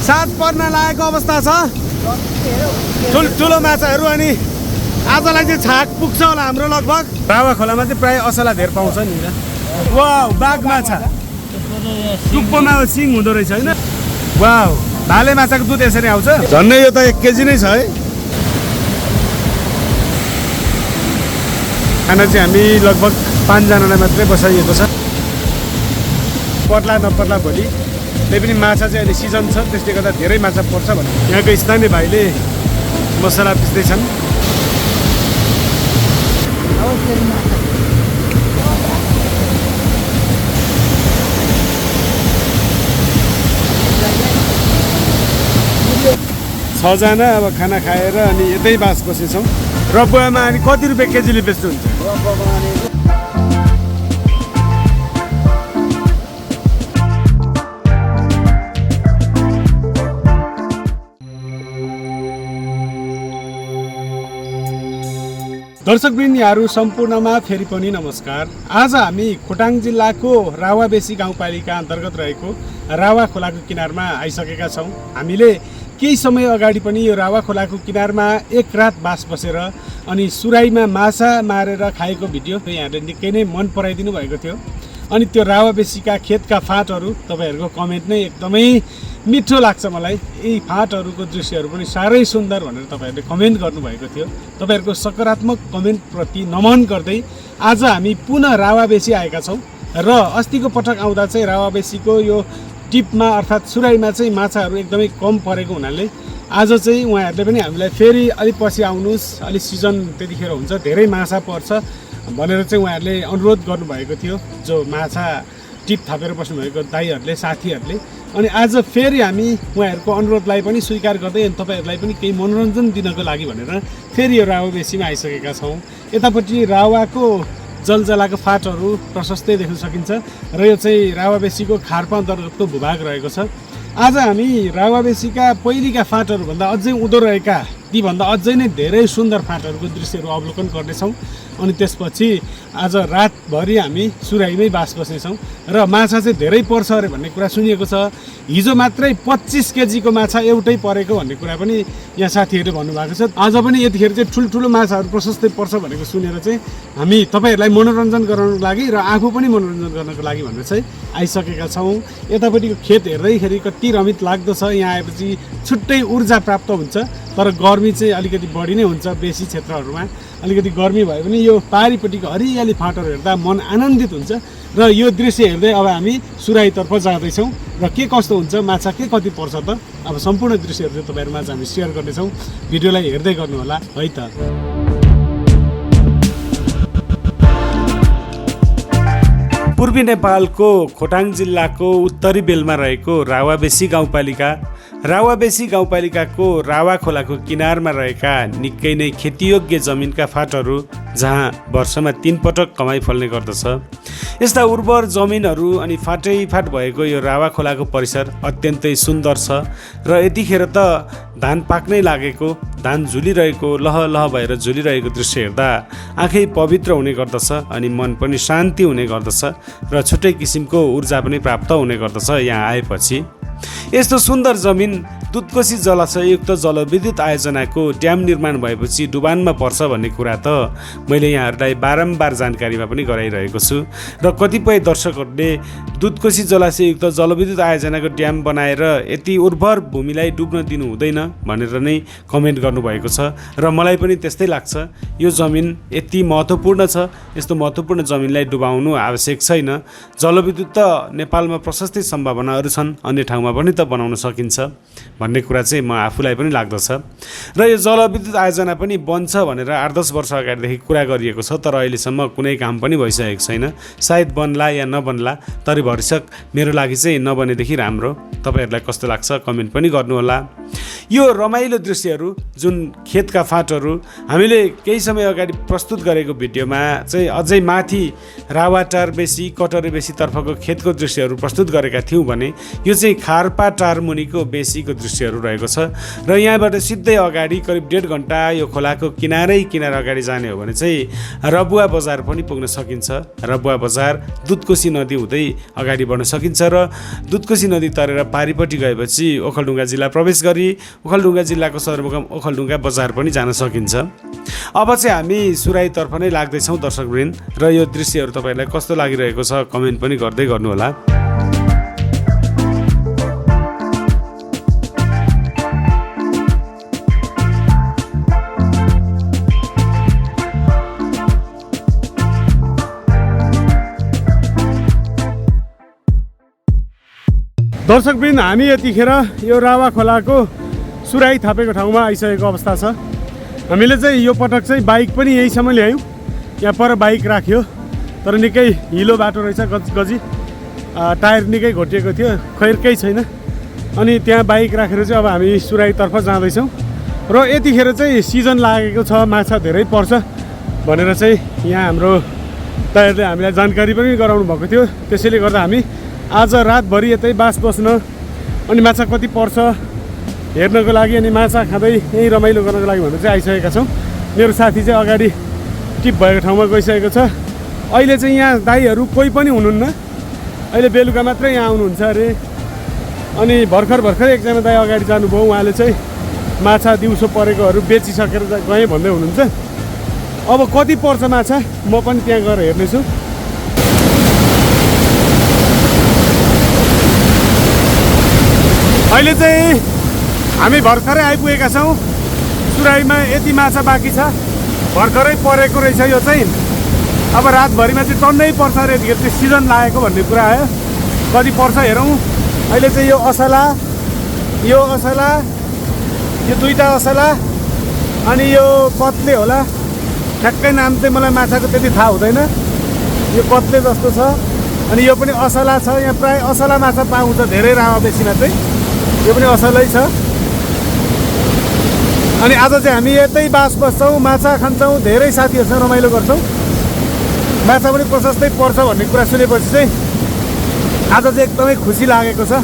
साँझ पर्न लागेको अवस्था छ। ठुलो माछाहरू अनि आजलाई चाहिँ छाक पुग्छ होला हाम्रो लगभग। रावा खोलामा चाहिँ प्राय असला धेर पाउँछ नि। वाउ बाघ माछा टुप्पोमा सिङ हुँदो रहेछ होइन। वाउ भाले माछाको दुध यसरी आउँछ। झन्डै यो त 1 केजी नै छ है। खाना चाहिँ हामी लगभग 5 जनालाई मात्रै बसाइएको छ। पर्ला नपर्ला भोलि त्यही पनि माछा चाहिँ अहिले सिजन छ, त्यसले गर्दा धेरै माछा पर्छ भने यहाँको स्थानीय भाइले मसला पिस्दैछन्। छजना अब खाना खाएर अनि यतै बास बसेछौँ। रपुवामा अनि कति रुपियाँ केजीले बेच्नुहुन्छ? दर्शकवृन्दहरू सम्पूर्णमा फेरि पनि नमस्कार। आज हामी खोटाङ जिल्लाको रावाबेसी गाउँपालिका अन्तर्गत रहेको रावा खोलाको किनारमा आइसकेका छौँ। हामीले केही समय अगाडि पनि यो रावा खोलाको किनारमा एक रात बास बसेर अनि सुराईमा माछा मारेर खाएको भिडियो यहाँले निकै नै मन पराइदिनु भएको थियो। अनि त्यो रावाबेसीका खेतका फाँटहरू तपाईँहरूको कमेन्ट नै एकदमै मिठो लाग्छ मलाई। यी फाँटहरूको दृश्यहरू पनि साह्रै सुन्दर भनेर तपाईँहरूले कमेन्ट गर्नुभएको थियो। तपाईँहरूको सकारात्मक कमेन्टप्रति नमन गर्दै आज हामी पुनः रावाबेसी आएका छौँ। र अस्तिको पटक आउँदा चाहिँ रावाबेसीको यो टिपमा अर्थात् सुराईमा चाहिँ माछाहरू एकदमै कम परेको हुनाले आज चाहिँ उहाँहरूले पनि हामीलाई फेरि अलिक पछि आउनुहोस्, अलिक सिजन त्यतिखेर हुन्छ, धेरै माछा पर्छ भनेर चाहिँ उहाँहरूले अनुरोध गर्नुभएको थियो। जो माछा टिप थापेर बस्नुभएको दाइहरूले, साथीहरूले। अनि आज फेरि हामी उहाँहरूको अनुरोधलाई पनि स्वीकार गर्दै अनि तपाईँहरूलाई पनि केही मनोरञ्जन दिनको लागि भनेर फेरि यो रावाबेसीमा आइसकेका छौँ। यतापट्टि रावाको जलजलाको फाँटहरू प्रशस्तै देख्न सकिन्छ र यो चाहिँ रावाबेसीको खारपा अन्तर्गतको भूभाग रहेको छ। आज हामी रावाबेसीका पहिलेका फाँटहरूभन्दा अझै उँधो रहेका तीभन्दा अझै नै धेरै सुन्दर फाँटहरूको दृश्यहरू अवलोकन गर्नेछौँ। अनि त्यसपछि आज रातभरि हामी सुराईमै बास बस्नेछौँ र माछा चाहिँ धेरै पर्छ अरे भन्ने कुरा सुनिएको छ। हिजो मात्रै 25 केजीको माछा एउटै परेको भन्ने कुरा पनि यहाँ साथीहरूले भन्नुभएको छ। आज पनि यतिखेर चाहिँ ठुल्ठुलो माछाहरू प्रशस्तै पर्छ भनेको सुनेर चाहिँ हामी तपाईँहरूलाई मनोरञ्जन गराउनको लागि र आफू पनि मनोरञ्जन गर्नको लागि भनेर चाहिँ आइसकेका छौँ। यतापट्टिको खेत हेर्दैखेरि कति रमित लाग्दो छ। यहाँ आएपछि छुट्टै ऊर्जा प्राप्त हुन्छ। तर गर्मी चाहिँ अलिकति बढी नै हुन्छ। बेसी क्षेत्रहरूमा अलिकति गर्मी भयो भने यो पारिपट्टिको हरियाली फाँटहरू हेर्दा मन आनन्दित हुन्छ। र यो दृश्य हेर्दै अब हामी सुराईतर्फ जाँदैछौँ र के कस्तो हुन्छ, माछा के कति पर्छ त अब सम्पूर्ण दृश्यहरू चाहिँ तपाईँहरूमा हामी सेयर गर्नेछौँ। भिडियोलाई हेर्दै गर्नुहोला है त। पूर्वी नेपालको खोटाङ जिल्लाको उत्तरी बेलमा रहेको रावाबेसी गाउँपालिकाको रावा खोलाको किनारमा रहेका निकै नै खेतीयोग्य जमिनका फाँटहरू जहाँ वर्षमा 3 पटक कमाई फल्ने गर्दछ। यस्ता उर्वर जमिनहरू अनि फाँटैफाँट भएको यो रावा खोलाको परिसर अत्यन्तै सुन्दर छ। र यतिखेर त धान पाक्नै लागेको, धान झुलिरहेको, लह लह भएर झुलिरहेको दृश्य हेर्दा आँखै पवित्र हुने गर्दछ अनि मन पनि शान्ति हुने गर्दछ र छुट्टै किसिमको ऊर्जा पनि प्राप्त हुने गर्दछ यहाँ आएपछि। यस्तो सुन्दर जमिन दुधकोशी जलाशययुक्त जलविद्युत आयोजनाको ड्याम निर्माण भएपछि डुबानमा पर्छ भन्ने कुरा त मैले यहाँहरूलाई बारम्बार जानकारीमा पनि गराइरहेको छु। र कतिपय दर्शकहरूले दुधकोशी जलाशययुक्त जलविद्युत आयोजनाको ड्याम बनाएर यति उर्वर भूमिलाई डुब्न दिनु हुँदैन भनेर नै कमेन्ट गर्नुभएको छ। र मलाई पनि त्यस्तै लाग्छ। यो जमिन यति महत्त्वपूर्ण छ, यस्तो महत्त्वपूर्ण जमिनलाई डुबाउनु आवश्यक छैन। जलविद्युत त नेपालमा प्रशस्तै सम्भावनाहरू छन्, अन्य ठाउँमा पनि त बनाउन सकिन्छ भन्ने कुरा चाहिँ म आफूलाई पनि लाग्दछ। र यो जलविद्युत आयोजना पनि बन्छ भनेर 8-10 वर्ष अगाडिदेखि कुरा गरिएको छ, तर अहिलेसम्म कुनै काम पनि भइसकेको छैन। सायद बन्ला या नबन्ला, तर भरसक मेरो लागि चाहिँ नबनेदेखि राम्रो। तपाईँहरूलाई कस्तो लाग्छ कमेन्ट पनि गर्नुहोला। यो रमाइलो दृश्यहरू जुन खेतका फाँटहरू हामीले केही समय अगाडि प्रस्तुत गरेको भिडियोमा चाहिँ अझै माथि रावाटारबेसी कटरेबेसीतर्फको खेतको दृश्यहरू प्रस्तुत गरेका थियौँ भने यो चाहिँ खारपा टारमुनिको बेसीको दृश्यहरू रहेको छ र यहाँबाट सिधै अगाडि करिब 1.5 घन्टा यो खोलाको किनारै किनार अगाडि जाने हो भने चाहिँ रबुवा बजार पनि पुग्न सकिन्छ। रबुवा बजार दुधकोशी नदी हुँदै अगाडि बढ्न सकिन्छ र दुधकोशी नदी तरेर पारिपट्टि गएपछि ओखलढुङ्गा जिल्ला प्रवेश गरी ओखलढुङ्गा जिल्लाको सदरमुकाम ओखलढुङ्गा बजार पनि जान सकिन्छ। अब चाहिँ हामी सुराईतर्फ नै लाग्दैछौँ दर्शकवृन्द र यो दृश्यहरू तपाईँलाई कस्तो लागिरहेको छ कमेन्ट पनि गर्दै गर्नुहोला। दर्शकवृन्द हामी यतिखेर यो रावा खोलाको सुराई थापेको ठाउँमा आइसकेको अवस्था छ। हामीले चाहिँ यो पटक चाहिँ बाइक पनि यहीँसम्म ल्यायौँ, यहाँ पर बाइक राख्यो तर निकै हिलो बाटो रहेछ, गजी टायर निकै घोटिएको थियो, खैर केही छैन। अनि त्यहाँ बाइक राखेर चाहिँ अब हामी सुराईतर्फ जाँदैछौँ र यतिखेर चाहिँ सिजन लागेको छ, माछा धेरै पर्छ भनेर चाहिँ यहाँ हाम्रो दाइहरूले हामीलाई जानकारी पनि गराउनु भएको थियो। त्यसैले गर्दा हामी आज रातभरि यतै बास बस्न अनि माछा कति पर्छ हेर्नको लागि अनि माछा खाँदै यहीँ रमाइलो गर्नको लागि भनेर चाहिँ आइसकेका छौँ। मेरो साथी चाहिँ अगाडि टिप भएको ठाउँमा गइसकेको छ। अहिले चाहिँ यहाँ दाइहरू कोही पनि हुनुहुन्न, अहिले बेलुका मात्रै यहाँ आउनुहुन्छ अरे। अनि भर्खर एकजना दाइ अगाडि जानुभयो, उहाँले चाहिँ माछा दिउँसो परेकोहरू बेचिसकेर गएँ भन्दै हुनुहुन्छ। अब कति पर्छ माछा म पनि त्यहाँ गएर हेर्नेछु। अहिले चाहिँ हामी भर्खरै आइपुगेका छौँ सुराईमा। यति माछा बाँकी छ, भर्खरै परेको रहेछ यो चाहिँ। अब रातभरिमा चाहिँ टन्नै पर्छ अरे, यतिखेर चाहिँ सिजन लागेको भन्ने कुरा आयो। कति पर्छ हेरौँ। अहिले चाहिँ यो असला, यो दुईवटा असला अनि यो कत्ले होला, ठ्याक्कै नाम चाहिँ मलाई माछाको त्यति थाहा हुँदैन। यो कत्ले जस्तो छ अनि यो पनि असला छ। यहाँ प्राय असला माछा पाउँछ धेरै रावाबेसीमा चाहिँ, यो पनि असलै छ। अनि आज चाहिँ हामी यतै बास बस्छौँ, माछा खान्छौँ, धेरै साथीहरूसँग रमाइलो गर्छौँ। माछा पनि प्रशस्तै पर्छ भन्ने कुरा सुनेपछि चाहिँ आज चाहिँ एकदमै खुसी लागेको छ।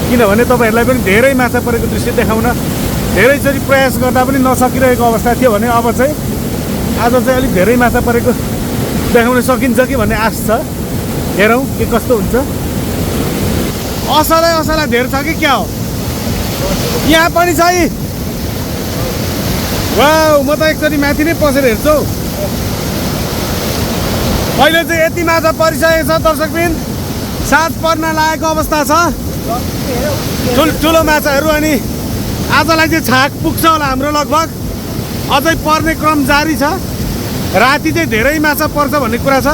किनभने तपाईँहरूलाई पनि धेरै माछा परेको दृश्य देखाउन धेरैचोटि प्रयास गर्दा पनि नसकिरहेको अवस्था थियो भने अब चाहिँ आज चाहिँ अलिक धेरै माछा परेको देखाउन सकिन्छ कि भन्ने आश छ। हेरौँ के कस्तो हुन्छ। असला धेरै छ कि क्या हो? यहाँ पनि छ है। वाउ, म त एकचोटि माथि नै पसेर हेर्छु। अहिले चाहिँ यति माछा परिसकेको छ दर्शकवृन्द, साँझ पर्न लागेको अवस्था छ। ठुलो माछाहरू अनि आजलाई चाहिँ छाक पुग्छ होला हाम्रो लगभग, अझै पर्ने क्रम जारी छ। राति चाहिँ धेरै माछा पर्छ भन्ने कुरा छ।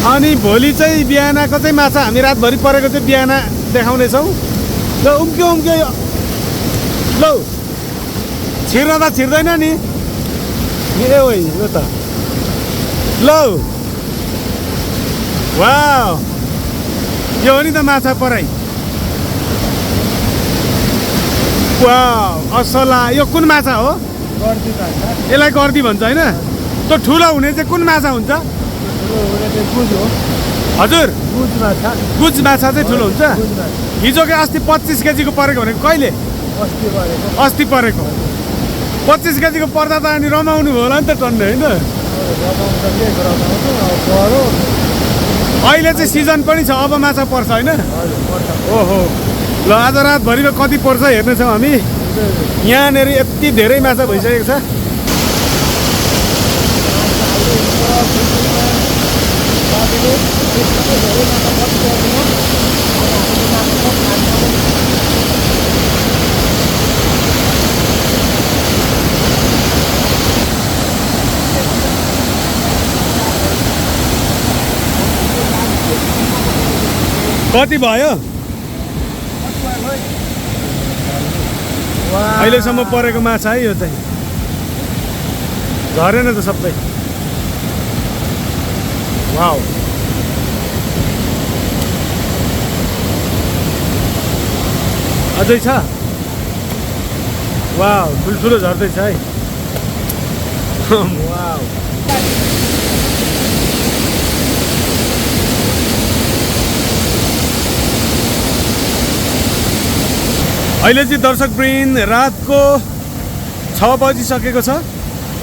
अनि भोलि चाहिँ बिहानको चाहिँ माछा हामी रातभरि परेको चाहिँ बिहान देखाउनेछौँ। ल उम्क्यो ल छिर्न त छिर्दैन नि ए ओइ यो त ल वाउ, यो हो नि त माछा पराई। वाउ असला, यो कुन माछा हो? यसलाई गर्दी भन्छ होइन? त्यो ठुलो हुने चाहिँ कुन माछा हुन्छ? हजुर गुज माछा चाहिँ ठुलो हुन्छ। हिजो कि अस्ति 25 केजीको परेको भनेको कहिले? अस्ति परेको 25 केजीको पर्दा त अनि रमाउनु भयो होला नि त टन्ने होइन? अहिले चाहिँ सिजन पनि छ, अब माछा पर्छ होइन? ओहो, ल आज रातभरिमा कति पर्छ हेर्नेछौँ हामी। यहाँनिर यति धेरै माछा भइसकेको छ। कति भयो अहिलेसम्म परेको माछा है? यो चाहिँ झरेन त सबै। वाउ, अझै छ वाउ ठुल्ठुलो झर्दैछ है वाउ अहिले चाहिँ दर्शकवृन्द रातको 6 बजिसकेको छ।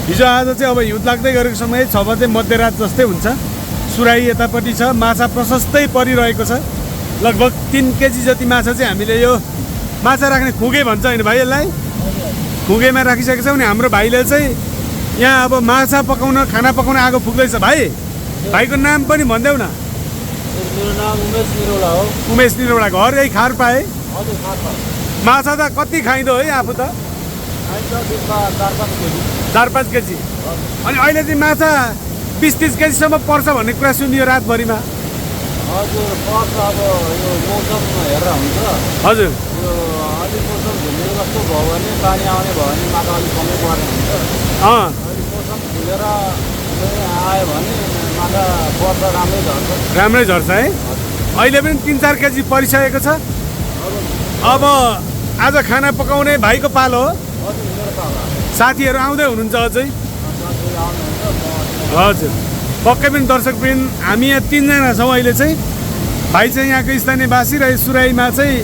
हिजो आज चाहिँ अब हिउँ लाग्दै गरेको समय 6 बजे मध्यरात जस्तै हुन्छ। सुराही यतापट्टि छ, माछा प्रशस्तै परिरहेको छ। लगभग 3 केजी जति माछा चाहिँ हामीले यो माछा राख्ने खुगे भन्छ होइन भाइ, यसलाई खुगेमा राखिसकेको छ। अनि हाम्रो भाइले चाहिँ यहाँ अब माछा पकाउन खाना पकाउन आगो फुक्दैछ। भाइको नाम पनि भनिदेऊ न। मेरो नाम उमेश निरौला हो। उमेश निरौला, घर यही खार पाए। हजुर खार पाए। माछा त कति खाइदो है आफू त? 4-5 केजी। अनि अहिले चाहिँ माछा 20-30 केजीसम्म पर्छ भन्ने कुरा सुनियो रातभरिमा। हजुर पर्छ, अब यो मौसम हेरेर हुन्छ। हजुर यो अलिक मौसम झुम्ने जस्तो भयो भने पानी आउने भयो भने माछा अलिक कमै पर्ने हुन्छ। अलिक मौसम खुलेर आयो भने माछा पर्छ, राम्रै झर्छ है। अहिले पनि 3-4 केजी परिसकेको छ। अब आज खाना पकाउने भाइको पालो हो। साथीहरू आउँदै हुनुहुन्छ अझै? हजुर पक्कै पनि दर्शकवृन्द हामी यहाँ 3 जना छौँ अहिले चाहिँ। भाइ चाहिँ यहाँको स्थानीयवासी र सुराईमा चाहिँ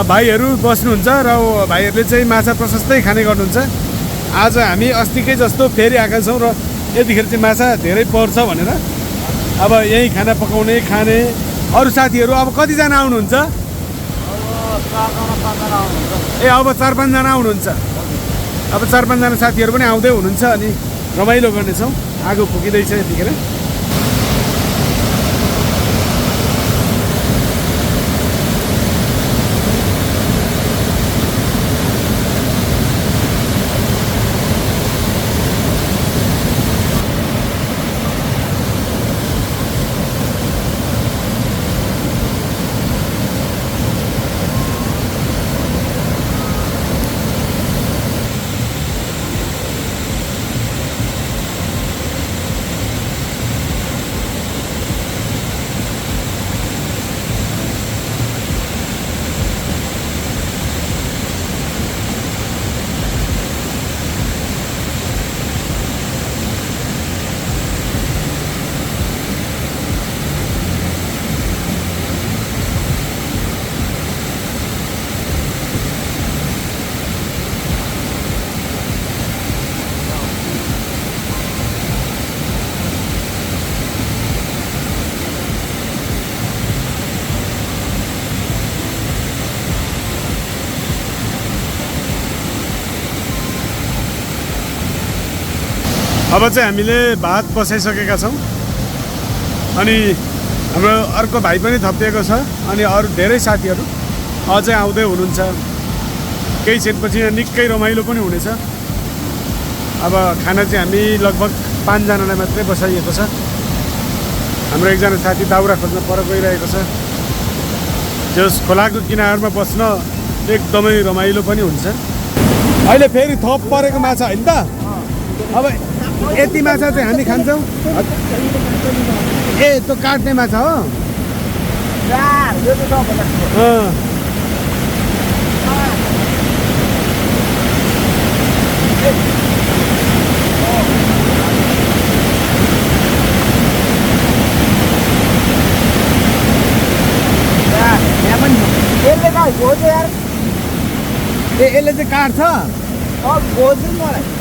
भाइहरू बस्नुहुन्छ र भाइहरूले चाहिँ माछा प्रशस्तै खाने गर्नुहुन्छ। आज हामी अस्तिकै जस्तो फेरि आएका छौँ र यतिखेर चाहिँ माछा धेरै पर्छ भनेर अब यहीँ खाना पकाउने खाने। अरू साथीहरू अब कतिजना आउनुहुन्छ? ए अब 4-5 जना आउनुहुन्छ। अब 4-5 जना साथीहरू पनि आउँदै हुनुहुन्छ। अनि रमाइलो गर्नेछौँ। आगो फुकिँदैछ यतिखेर। अब चाहिँ हामीले भात बसाइसकेका छौँ। अनि हाम्रो अर्को भाइ पनि थपिएको छ। अनि अरू धेरै साथीहरू अझै आउँदै हुनुहुन्छ। केही क्षणपछि यहाँ निकै रमाइलो पनि हुनेछ। अब खाना चाहिँ हामी लगभग 5 जनालाई मात्रै बसाइएको छ। हाम्रो एकजना साथी दाउरा खोज्न पर गइरहेको छ। जस खोलाको किनारमा बस्न एकदमै रमाइलो पनि हुन्छ। अहिले फेरि थप परेको माछा होइन त? अब यति माछा चाहिँ हामी खान्छौँ। ए त्यो काट्ने माछा हो? यसले चाहिँ काट्छ?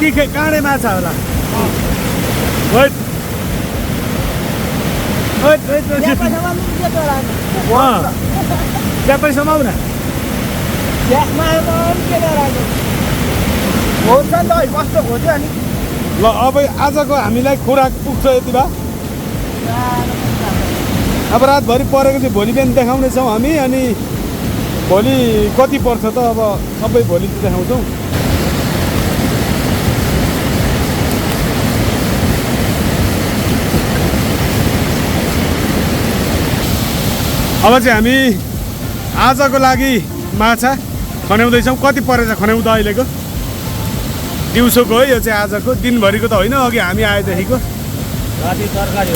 के काँडे माछा होला? पैसामा आउन ल अब आजको हामीलाई खुराक पुग्छ यति भए। अब रातभरि परेको चाहिँ भोलि बिहान देखाउनेछौँ हामी। अनि भोलि कति पर्छ त अब सबै भोलि देखाउँछौँ। अब चाहिँ हामी आजको लागि माछा खन्याउँदैछौँ। कति परेछ खन्याउँदा अहिलेको? दिउँसोको हो यो चाहिँ, आजको दिनभरिको त होइन, अघि हामी आएदेखिको।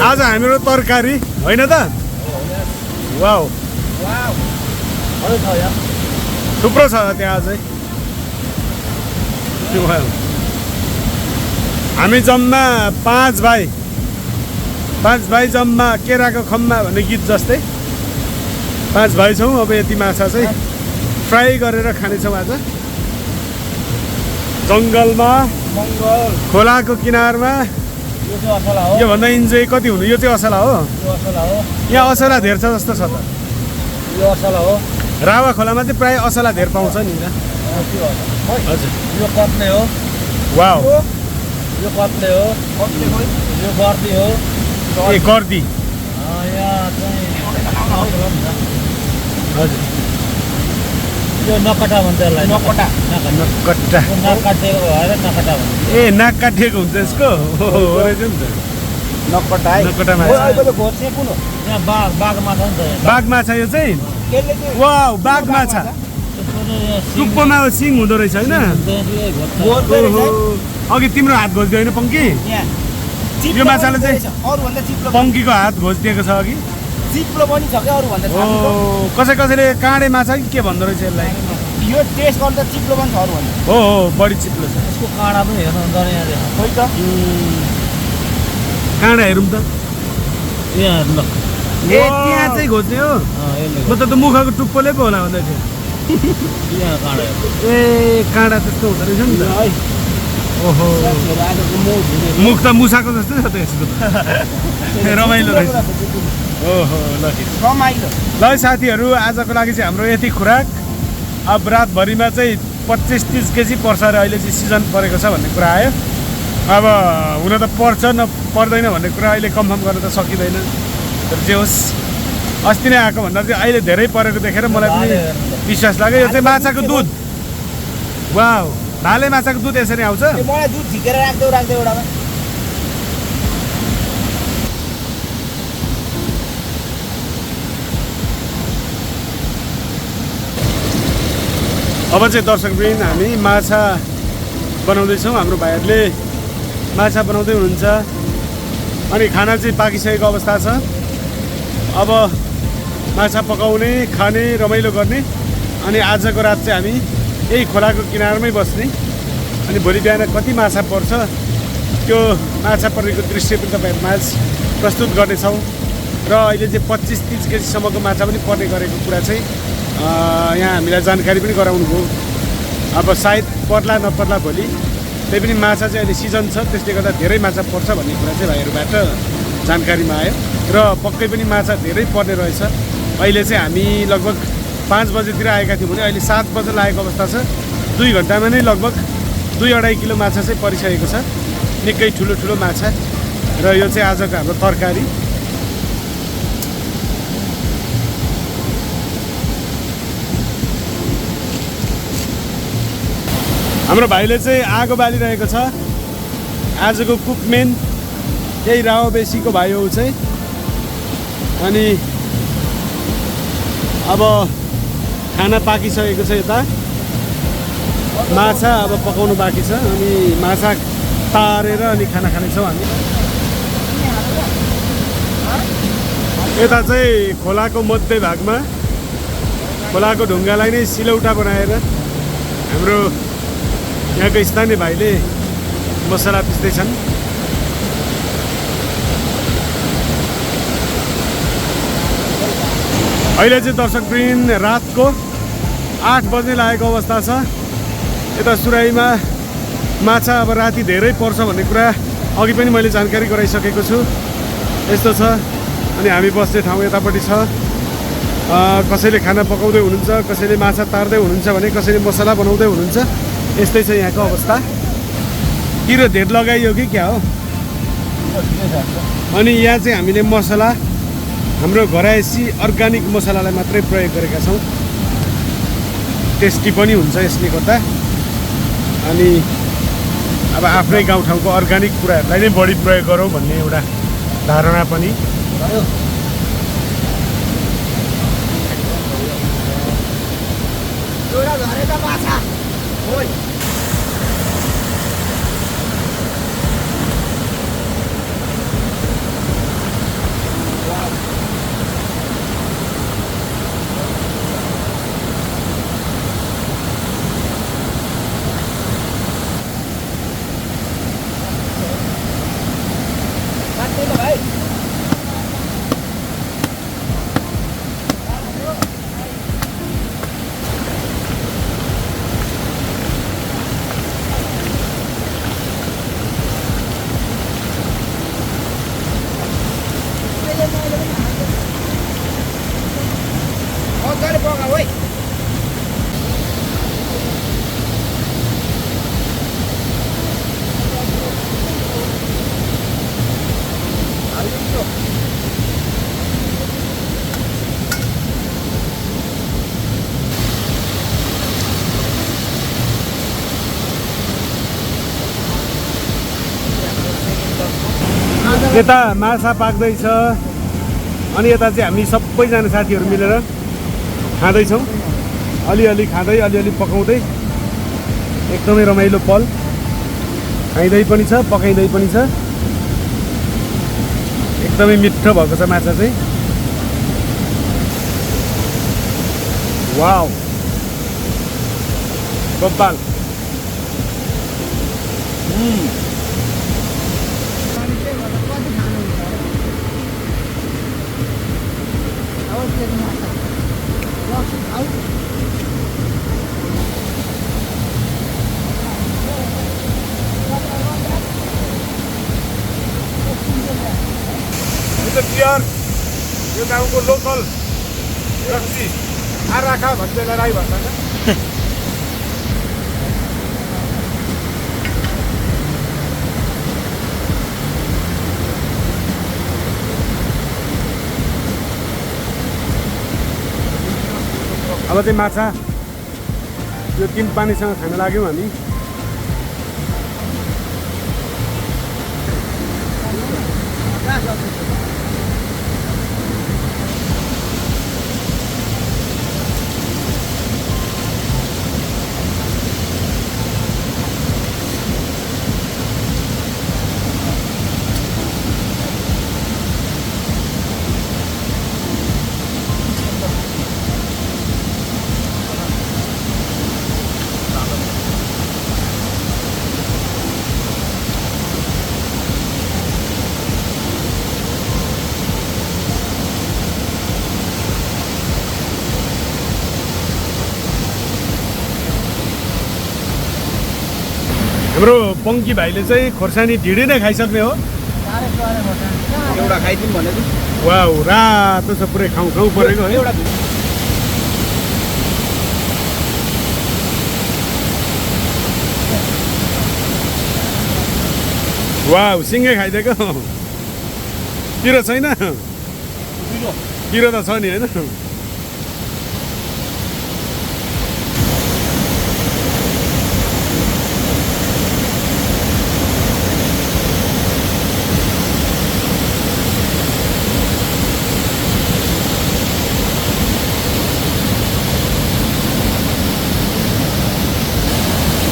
आज हाम्रो तरकारी होइन त? वाउ थुप्रो छ त्यहाँ अझै। हामी जम्मा 5 भाइ जम्मा केराको खम्मा भन्ने गीत जस्तै 5 भाइ छौँ। अब यति माछा चाहिँ फ्राई गरेर खानेछौँ आज जङ्गलमा खोलाको किनारमा। योभन्दा इन्जोय कति हुनु? यो चाहिँ असला हो। यहाँ असला धेर छ जस्तो छ त। यो असला हो। रावा खोलामा चाहिँ प्राय असला धेर पाउँछ नि। हजुर यो कत्ले हो। वाउ यो कत्ले हो। यो गर्दी हो। ए गर्दी। यहाँ चाहिँ हजुर यो नकटा भन्छ यसलाई। नकटा नकटा नाक काटिएको भएर नकटा भन्छ। ए नाक काटिएको हुन्छ यसको। रहेछ नि त नकटा है। नकटा माछा। यहाँ बाघ माछा नि त। बाघ माछा यो चाहिँ। वाउ बाघ माछा। टुप्पोमा सिङ हुँदो रहेछ होइन? अघि तिम्रो हात घोच्दियो होइन पङ्की? यो माछाले चाहिँ पङ्कीको हात घोचिदिएको छ अघि। चिप्लो पनि छ क्या अरूभन्दा। कसैले काँडे माछा कि के भन्दो रहेछ यसलाई? यो टेस्ट गर्दा चिप्लो पनि छ अरूभन्दा। हो बढी चिप्लो छ। यसको काँडा पनि हेर्नु हुँदैन यहाँ। खोइ त काँडा हेरौँ त। यहाँ हेर्नु ल। ए त्यहाँ चाहिँ घोच्ने हो? म त मुखको टुप्पोले पो होला भन्दै थियो। यहाँ काँडा ए काँडा त्यस्तो हुँदो रहेछ नि त। ओहो मुख त मुसाको जस्तै छ त यसको त। रमाइलो रहेछ। ओहो ल रमाइलो। ल साथीहरू आजको लागि चाहिँ हाम्रो यति खुराक। अब रातभरिमा चाहिँ 25-30 केजी पर्छ अरे। अहिले चाहिँ सिजन परेको छ भन्ने कुरा आयो। अब हुन त पर्छ न पर्दैन भन्ने कुरा अहिले कन्फर्म गर्न त सकिँदैन। तर जे होस् अस्ति नै आएको भन्दा चाहिँ अहिले धेरै परेको देखेर मलाई पनि विश्वास लाग्यो। यो चाहिँ माछाको दुध। वाउ भाले माछाको दुध यसरी आउँछ? मलाई दुध झिकेर राख्दै एउटामा। अब चाहिँ दर्शकवृन्द हामी माछा बनाउँदैछौँ। हाम्रो भाइहरूले माछा बनाउँदै हुनुहुन्छ अनि खाना चाहिँ पाकिसकेको अवस्था छ। अब माछा पकाउने खाने रमाइलो गर्ने अनि आजको रात चाहिँ हामी यही खोलाको किनारमै बस्ने अनि भोलि बिहान कति माछा पर्छ त्यो माछा परेको दृश्य पनि तपाईँहरूमा प्रस्तुत गर्नेछौँ। र अहिले चाहिँ 25-30 केजीसम्मको माछा पनि पर्ने गरेको कुरा चाहिँ यहाँ हामीलाई जानकारी पनि गराउनु भयो। अब सायद पर्ला नपर्ला भोलि त्यही पनि माछा चाहिँ अहिले सिजन छ त्यसले गर्दा धेरै माछा पर्छ भन्ने कुरा चाहिँ भाइहरूबाट जानकारीमा आयो। र पक्कै पनि माछा धेरै पर्ने रहेछ। अहिले चाहिँ हामी लगभग 5 बजेतिर आएका थियौँ भने अहिले 7 बजे लागेको अवस्था छ। 2 घन्टामा नै लगभग 2-2.5 किलो माछा चाहिँ परिसकेको छ। निकै ठुलो माछा। र यो चाहिँ आजको हाम्रो तरकारी। हाम्रो भाइले चाहिँ आगो बालिरहेको छ। आजको कुकमेन यही रावाबेसीको भाइ हो चाहिँ। अनि अब खाना पाकिसकेको छ। यता माछा अब पकाउनु बाँकी छ अनि माछा तारेर अनि खाना खानेछौँ हामी। यता चाहिँ खोलाको मध्य भागमा खोलाको ढुङ्गालाई नै सिलौटा बनाएर हाम्रो यहाँको स्थानीय भाइले मसला पिस्दैछन्। अहिले चाहिँ दर्शकवृन्द रातको 8 बज्ने लागेको अवस्था छ। यता सुराईमा माछा अब राति धेरै पर्छ भन्ने कुरा अघि पनि मैले जानकारी गराइसकेको छु। यस्तो छ। अनि हामी बस्ने ठाउँ यतापट्टि छ। कसैले खाना पकाउँदै हुनुहुन्छ, कसैले माछा तार्दै हुनुहुन्छ भने कसैले मसला बनाउँदै हुनुहुन्छ। यस्तै छ यहाँको अवस्था। किरो धेर लगाइयो कि क्या हो? अनि यहाँ चाहिँ हामीले मसला हाम्रो घरायसी अर्ग्यानिक मसलालाई मात्रै प्रयोग गरेका छौँ। टेस्टी पनि हुन्छ यसले गर्दा। अनि अब आफ्नै गाउँठाउँको अर्ग्यानिक कुराहरूलाई नै बढी प्रयोग गरौँ भन्ने एउटा धारणा पनि। मजाले पकाऊ है यता माछा पाक्दैछ अनि यता चाहिँ हामी सबैजना साथीहरू मिलेर खाँदैछौँ अलिअलि खाँदै अलिअलि पकाउँदै एकदमै रमाइलो पल खाइँदै पनि छ पकाइँदै पनि छ एकदमै मिठो भएको छ माछा चाहिँ वाउ गोपाल प्योर यो गाउँको लोकल रक्सी आराखा भन्छ राई भन्छ अब चाहिँ माछा यो 3 पानीसँग खान लाग्यौँ हामी हाम्रो पङ्की भाइले चाहिँ खोर्सानी ढिँडै नै खाइसक्ने हो एउटा खाइदिउँ भनेको वाउ रातो छ पुरै खाउँ खाउँ परेको है एउटा वाउ सिङ्गै खाइदिएको किरो छैन किरो त छ नि होइन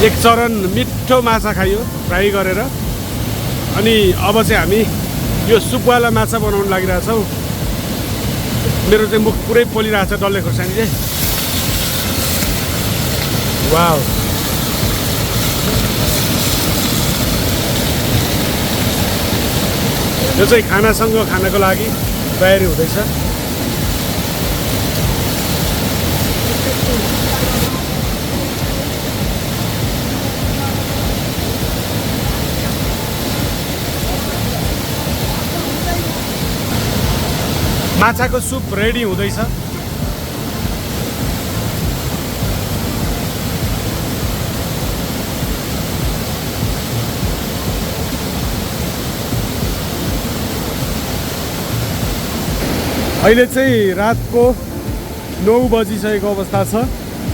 एक चरण मिठो माछा खाइयो फ्राई गरेर अनि अब चाहिँ हामी यो सुपवाला माछा बनाउन लागिरहेछौँ मेरो चाहिँ मुख पुरै पोलिरहेछ डल्ले खोर्सानीले वाउ यो चाहिँ खानासँग खानको लागि तयारी हुँदैछ माछाको सुप रेडी हुँदैछ अहिले चाहिँ रातको 9 बजिसकेको अवस्था छ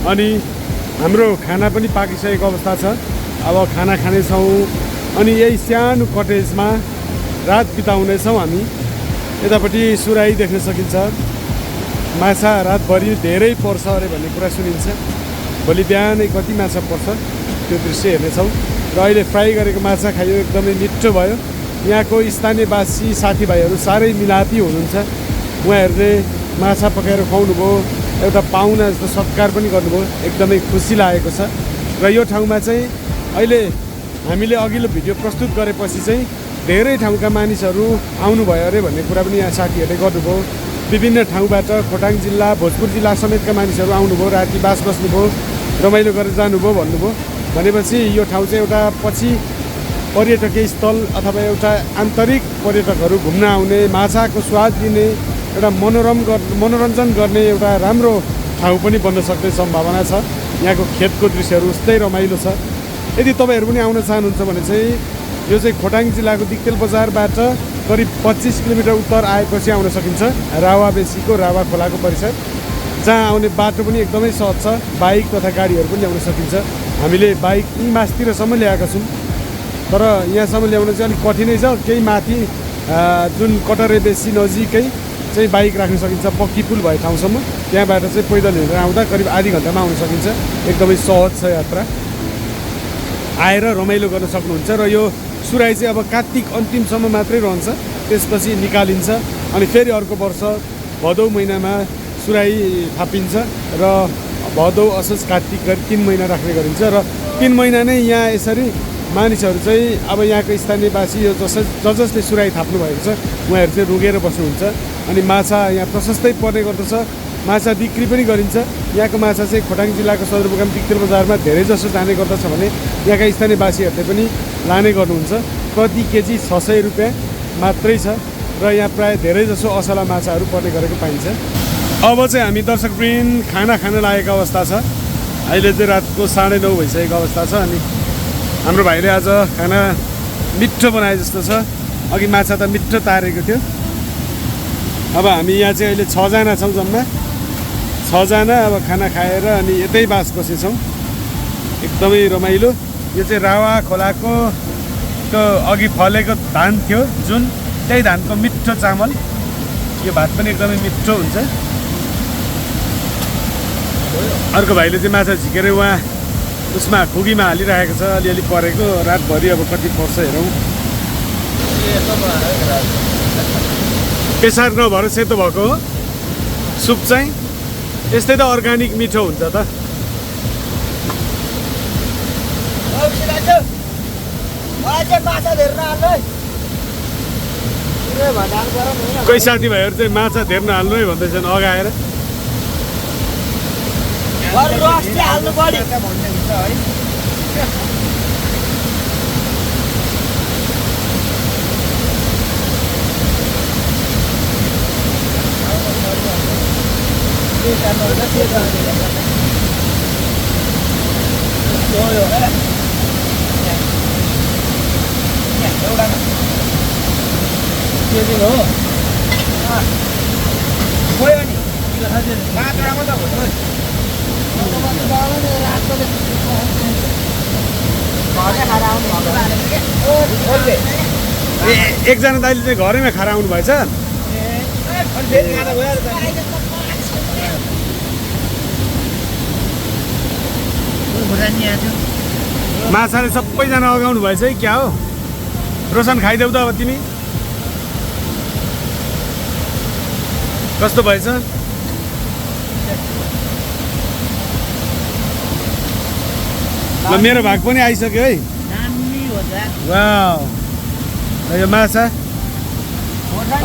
अनि हाम्रो खाना पनि पाकिसकेको अवस्था छ अब खाना खानेछौँ अनि यही सानो कटेजमा रात बिताउनेछौँ हामी यतापट्टि सुराही देख्न सकिन्छ माछा रातभरि धेरै पर्छ अरे भन्ने कुरा सुनिन्छ भोलि बिहानै कति माछा पर्छ त्यो दृश्य हेर्नेछौँ र अहिले फ्राई गरेको माछा खायो एकदमै मिठो भयो यहाँको स्थानीयवासी साथीभाइहरू साह्रै मिलापी हुनुहुन्छ उहाँहरूले माछा पकाएर खुवाउनु भयो एउटा पाहुना जस्तो सत्कार पनि गर्नुभयो एकदमै खुसी लागेको छ र यो ठाउँमा चाहिँ अहिले हामीले अघिल्लो भिडियो प्रस्तुत गरेपछि चाहिँ धेरै ठाउँका मानिसहरू आउनुभयो अरे भन्ने कुरा पनि यहाँ साथीहरूले गर्नुभयो विभिन्न ठाउँबाट खोटाङ जिल्ला भोजपुर जिल्ला समेतका मानिसहरू आउनुभयो राति बास बस्नुभयो रमाइलो गरेर जानुभयो भन्नुभयो भनेपछि यो ठाउँ चाहिँ एउटा पछि पर्यटकीय स्थल अथवा एउटा आन्तरिक पर्यटकहरू घुम्न आउने माछाको स्वाद लिने एउटा मनोरञ्जन गर्ने एउटा राम्रो ठाउँ पनि बन्न सक्ने सम्भावना छ। यहाँको खेतको दृश्यहरू उस्तै रमाइलो छ। यदि तपाईँहरू पनि आउन चाहनुहुन्छ भने चाहिँ यो चाहिँ खोटाङ जिल्लाको दिक्तेल बजारबाट करिब 25 किलोमिटर उत्तर आएपछि आउन सकिन्छ रावाबेसीको रावा खोलाको परिसर, जहाँ आउने बाटो पनि एकदमै सहज छ। बाइक तथा गाडीहरू पनि ल्याउन सकिन्छ। हामीले बाइक यी मास्तिरसम्म ल्याएका छौँ, तर यहाँसम्म ल्याउन चाहिँ अलिक कठिनै छ। केही माथि जुन कटरेबेसी नजिकै चाहिँ बाइक राख्न सकिन्छ, पक्की पुल भए ठाउँसम्म। त्यहाँबाट चाहिँ पैदल हिँडेर आउँदा करिब आधी घन्टामा आउन सकिन्छ। एकदमै सहज छ यात्रा। आएर रमाइलो गर्न सक्नुहुन्छ। र यो सुराई चाहिँ अब कार्तिक अन्तिमसम्म मात्रै रहन्छ, त्यसपछि निकालिन्छ। अनि फेरि अर्को वर्ष भदौ महिनामा सुराई थापिन्छ र भदौ असोज कार्तिक गरी 3 महिना राख्ने गरिन्छ। र 3 महिना नै यहाँ यसरी मानिसहरू चाहिँ अब यहाँको स्थानीयवासी यो जसले सुराई थाप्नु भएको छ उहाँहरू चाहिँ रुगेर बस्नुहुन्छ। अनि माछा यहाँ प्रशस्तै पर्ने गर्दछ। माछा बिक्री पनि गरिन्छ। यहाँको माछा चाहिँ खोटाङ जिल्लाको सदरमुकाम दिक्तेल बजारमा धेरै जसो जाने गर्दछ भने यहाँका स्थानीयवासीहरूले पनि लाने गर्नुहुन्छ। प्रति केजी 600 रुपियाँ मात्रै छ र यहाँ प्राय धेरै जसो असला माछाहरू पर्ने गरेको पाइन्छ। अब चाहिँ हामी दर्शकवृन्द खाना खान लागेको अवस्था छ। अहिले चाहिँ रातको 9:30 भइसकेको अवस्था छ। अनि हाम्रो भाइले आज खाना मिठो बनाए जस्तो छ। अघि माछा त मिठो तारेको थियो। अब हामी यहाँ चाहिँ अहिले 6 जना छौँ जम्मा। 6 जना अब खाना खाएर अनि यतै बास बसेछौँ। एकदमै रमाइलो। यो चाहिँ रावा खोलाको अघि फलेको धान थियो जुन, त्यही धानको मिठो चामल। यो भात पनि एकदमै मिठो हुन्छ। अर्को भाइले चाहिँ माछा झिकेर उहाँ उसमा खुगीमा हालिरहेको छ, अलिअलि परेको। रातभरि अब कति पर्छ हेरौँ। प्रेसर नभएर सेतो भएको हो सुप चाहिँ। यस्तै त अर्ग्यानिक मिठो हुन्छ त। कोही साथीभाइहरू चाहिँ माछा धेर नहाल्नु है भन्दैछन् अगाएर। एकजना दाइले चाहिँ घरैमा खाएर आउनु भएछ। माछाले सबैजना अगाउनु भएछ है। क्या हो रोशन, खाइदेऊ त अब तिमी। कस्तो भएछ? ल मेरो भाग पनि आइसक्यो है। वाउ, यो माछा।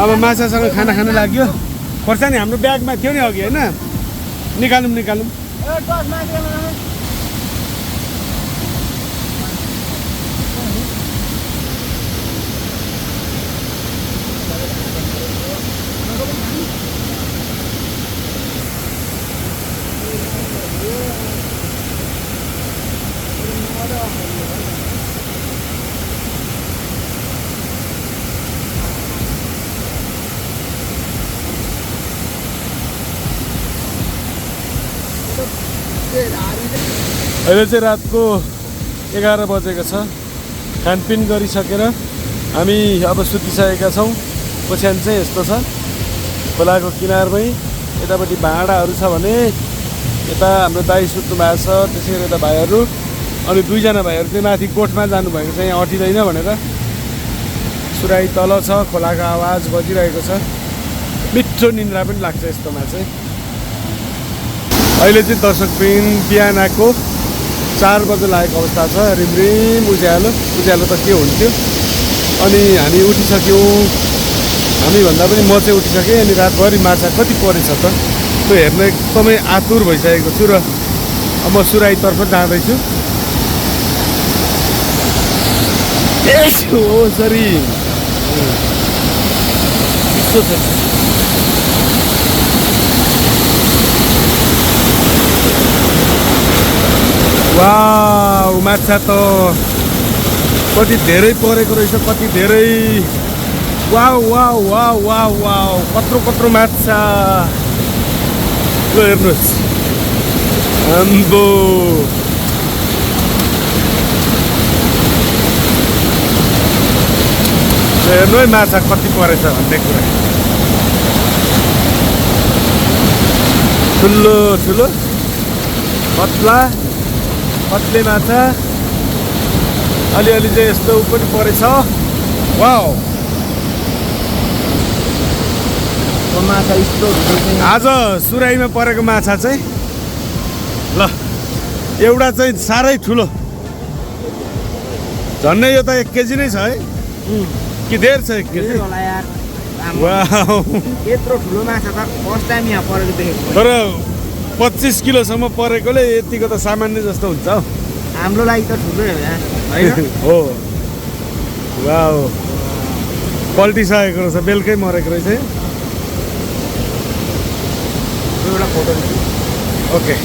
अब माछासँग खाना खान लाग्यो। खोर्सानी हाम्रो ब्यागमा थियो नि अघि होइन, निकालौँ। अहिले चाहिँ रातको 11 बजेको छ। खानपिन गरिसकेर हामी अब सुतिसकेका छौँ। ओछ्यान चाहिँ यस्तो छ, खोलाको किनारमै। यतापट्टि भाँडाहरू छ भने यता हाम्रो दाइ सुत्नु भएको छ। त्यसै गरी यता भाइहरू, अनि 2 जना भाइहरू चाहिँ माथि गोठमा जानुभएको छ, यहाँ अटिँदैन भनेर। सुराई तल छ, खोलाको आवाज बजिरहेको छ। मिठो निन्द्रा पनि लाग्छ यस्तोमा चाहिँ। अहिले चाहिँ दर्शकवृन्द बिहानको 4 बजे लागेको अवस्था छ। रिमरिम उज्यालो त के हुन्थ्यो। अनि हामी उठिसक्यौँ। हामीभन्दा पनि म चाहिँ उठिसकेँ। अनि रातभरि माछा कति परेछ त त्यो हेर्न एकदमै आतुर भइसकेको छु। र अब म सुराईतर्फ जाँदैछु। हो सरी यस्तो छ। वाउ माछा त कति धेरै परेको रहेछ कति धेरै wow wow wow wow wow कत्रो कत्रो माछा ल हेर्नुहोस् आम्बो हेर्नु है माछा कति परेछ भन्ने कुरा ठुलो ठुलो कत्ले माछा अलिअलि चाहिँ यस्तो पनि परेछ वाउ माछा यस्तो आज सुराईमा परेको माछा चाहिँ ल एउटा चाहिँ साह्रै ठुलो झन्डै यो त 1 केजी नै छ है कि धेर छ 1 केजी होला यार वाउ यत्रो ठुलो माछा त फर्स्ट टाइम यहाँ परेको देखेको तर 25 किलोसम्म परेकोले यतिको त सामान्य जस्तो हुन्छ हौ हाम्रो लागि त ठुलै हो यार हैन हो वाउ पल्टिसकेको रहेछ बेलुकै मरेको रहेछ एउटा photo okay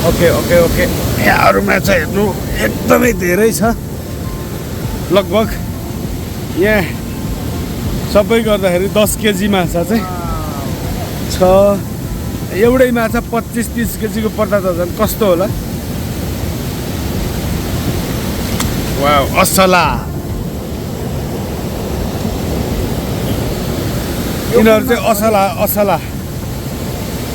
okay okay okay यहाँ अरू माछा हेर्नु एकदमै धेरै छ लगभग यहाँ सबै गर्दाखेरि 10 केजी माछा चाहिँ छ एउटै माछा 25-30 केजीको पर्दा त झन् कस्तो होला वाउ असला यिनीहरू चाहिँ असला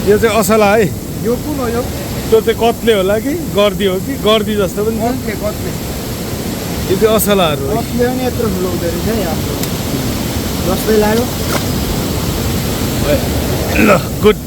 यो चाहिँ असला है यो कुन हो यो त्यो चाहिँ कत्ले होला कि गर्दी हो कि गर्दी जस्तो पनि छ कत्ले यो चाहिँ असलाहरू हो कत्ले पनि यत्रो ठुलो हुँदो रहेछ है आफ्नो जस्तै लाग्यो ल गुड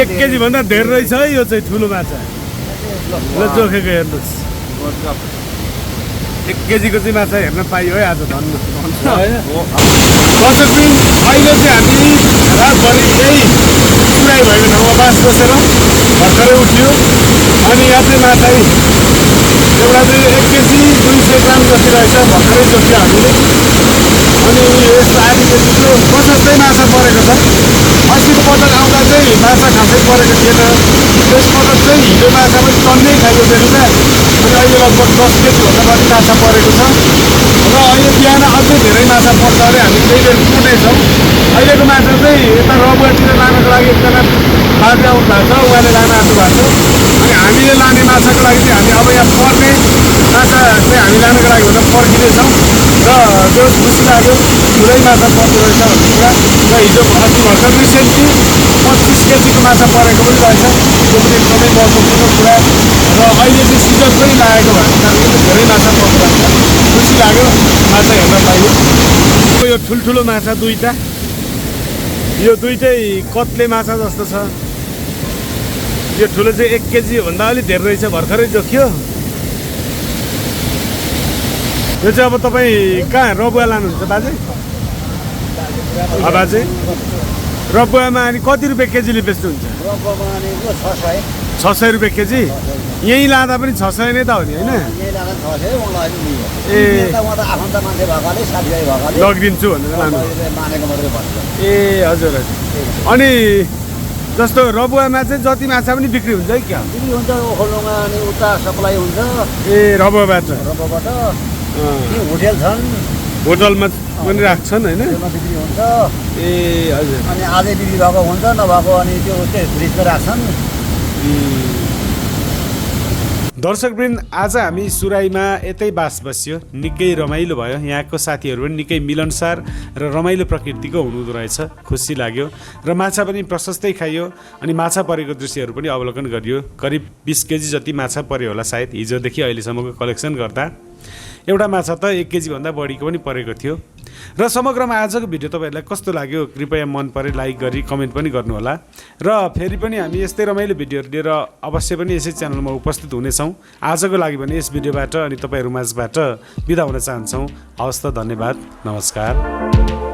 एक केजी भन्दा धेरै रहेछ है यो चाहिँ ठुलो माछा ल जोखेको हेर्नुहोस् 1 केजीको चाहिँ माछा हेर्न पाइयो है आज धन्न दर्शक पनि अहिले चाहिँ हामी रातभरि यही सुराई भएको ठाउँमा बास बसेर भर्खरै उठ्यो अनि यहाँ चाहिँ माछा एउटा चाहिँ 1 केजी 200 ग्राम जति रहेछ भर्खरै जोख्यो हामीले अनि यस्तो आधी केजीको प्रशस्तै माछा परेको छ अस्तिको पटक आउँदा चाहिँ माछा खासै परेको थिएन त्यसपटक चाहिँ हिजो माछा पनि टन्नै खाएको बेलुका अनि अहिले लगभग 10 केजीभन्दा बढी माछा परेको छ र अहिले बिहान अझै धेरै माछा पर्छ अरे हामी त्यही कुर्नेछौँ अहिलेको माछा चाहिँ यता रबुवातिर लानको लागि एकजना बाजे आउनु भएको छ उहाँले लान आएको भएको छ अनि हामीले लाने माछाको लागि चाहिँ हामी अब यहाँ पर्ने माछा चाहिँ हामी लानको लागि भनेर पर्खिँदैछौँ र जो खुसी लाग्यो ठुलै माछा पर्दो रहेछ भन्ने कुरा र हिजो अस्ति भर्खर रिसेन्टली 25 केजीको माछा परेको पनि रहेछ त्यो पनि एकदमै महत्त्वपूर्ण कुरा र अहिले चाहिँ सिजन पनि लागेको भएको कारणले धेरै माछा पर्दो रहेछ खुसी लाग्यो माछा हेर्न पाइयो यो ठुल्ठुलो माछा दुईटा यो दुईटै कत्ले माछा जस्तो छ यो ठुलो चाहिँ 1 केजी भन्दा अलिक धेरै रहेछ भर्खरै जोख्यो यो चाहिँ अब तपाईँ कहाँ रबुवा लानुहुन्छ बाजे बाजे रबुवामा अनि कति रुपियाँ केजीले बेच्नुहुन्छ 600 रुपियाँ केजी यहीँ लाँदा पनि 600 नै त हो नि होइन लगिदिन्छु भनेर लानु ए हजुर हजुर अनि जस्तो रबुवामा चाहिँ जति माछा पनि बिक्री हुन्छ है क्या बिक्री हुन्छ ओखलढुङ्गा अनि उता सप्लाई हुन्छ ए रबुवाबाट होटेल छन् होटलमा पनि राख्छन् होइन बिक्री हुन्छ ए हजुर अनि आधै बिक्री भएको हुन्छ नभएको अनि त्यो चाहिँ फ्रिजमा राख्छन् दर्शकवृन्द आज हामी सुराईमा यतै बास बस्यो निकै रमाइलो भयो यहाँको साथीहरू पनि निकै मिलनसार र रमाइलो प्रकृतिको हुनुहुँदो रहेछ खुसी लाग्यो र माछा पनि प्रशस्तै खाइयो अनि माछा परेको दृश्यहरू पनि अवलोकन गरियो करिब 20 केजी जति माछा पर्यो होला सायद हिजोदेखि अहिलेसम्मको कलेक्सन गर्दा एउटा माछा त 1 केजीभन्दा बढीको पनि परेको थियो। र समग्रमा आजको भिडियो तपाईँहरूलाई कस्तो लाग्यो कृपया मन परे लाइक गरी कमेन्ट पनि गर्नुहोला। र फेरि पनि हामी यस्तै रमाइलो भिडियोहरू लिएर अवश्य पनि यसै च्यानलमा उपस्थित हुनेछौँ। आजको लागि भने यस भिडियोबाट अनि तपाईँहरू माझबाट बिदा हुन चाहन्छौँ। हवस् त, धन्यवाद, नमस्कार।